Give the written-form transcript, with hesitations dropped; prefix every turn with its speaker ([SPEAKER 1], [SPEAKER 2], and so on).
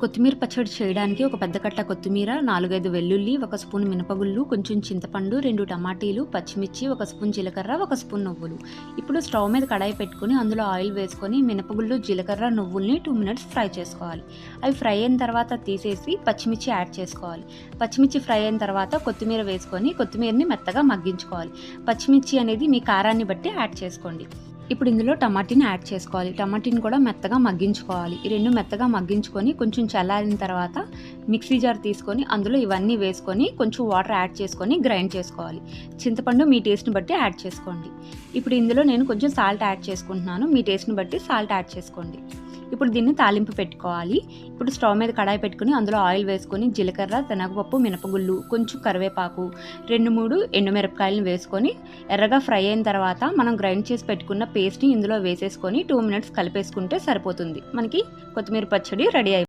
[SPEAKER 1] కొత్తిమీర పచ్చడి చేయడానికి ఒక పెద్ద కట్ట కొత్తిమీర, 4, 5 వెల్లుల్లి, 1 స్పూన్ మినపగుళ్ళు, కొంచెం చింతపండు, 2 టమాటీలు, పచ్చిమిర్చి, 1 స్పూన్ జీలకర్ర, 1 స్పూన్ నువ్వులు. ఇప్పుడు స్టవ్ మీద కడాయి పెట్టుకొని అందులో ఆయిల్ వేసుకొని మినపగుళ్ళు, జీలకర్ర, నువ్వుల్ని 2 మినిట్స్ ఫ్రై చేసుకోవాలి. అవి ఫ్రై అయిన తర్వాత తీసేసి పచ్చిమిర్చి యాడ్ చేసుకోవాలి. పచ్చిమిర్చి ఫ్రై అయిన తర్వాత కొత్తిమీర వేసుకొని కొత్తిమీరని మెత్తగా మగ్గించుకోవాలి. పచ్చిమిర్చి అనేది మీ కారాన్ని బట్టి యాడ్ చేసుకోండి. ఇప్పుడు ఇందులో టమాటీని యాడ్ చేసుకోవాలి. టమాటీని కూడా మెత్తగా మగ్గించుకోవాలి. ఈ రెండు మెత్తగా మగ్గించుకొని కొంచెం చల్లారిన తర్వాత మిక్సీ జార్ తీసుకొని అందులో ఇవన్నీ వేసుకొని కొంచెం వాటర్ యాడ్ చేసుకొని గ్రైండ్ చేసుకోవాలి. చింతపండు మీ టేస్ట్ని బట్టి యాడ్ చేసుకోండి. ఇప్పుడు ఇందులో నేను కొంచెం సాల్ట్ యాడ్ చేసుకుంటున్నాను. మీ టేస్ట్ని బట్టి సాల్ట్ యాడ్ చేసుకోండి. ఇప్పుడు దీన్ని తాలింపు పెట్టుకోవాలి. ఇప్పుడు స్టవ్ మీద కడాయి పెట్టుకుని అందులో ఆయిల్ వేసుకొని జీలకర్ర, శనగపప్పు, మినపగుళ్ళు, కొంచెం కరివేపాకు, 2, 3 ఎండుమిరపకాయలను వేసుకొని ఎర్రగా ఫ్రై అయిన తర్వాత మనం గ్రైండ్ చేసి పెట్టుకున్న పేస్ట్ని ఇందులో వేసేసుకొని 2 మినిట్స్ కలిపేసుకుంటే సరిపోతుంది. మనకి కొత్తిమీర పచ్చడి రెడీ అయిపోతుంది.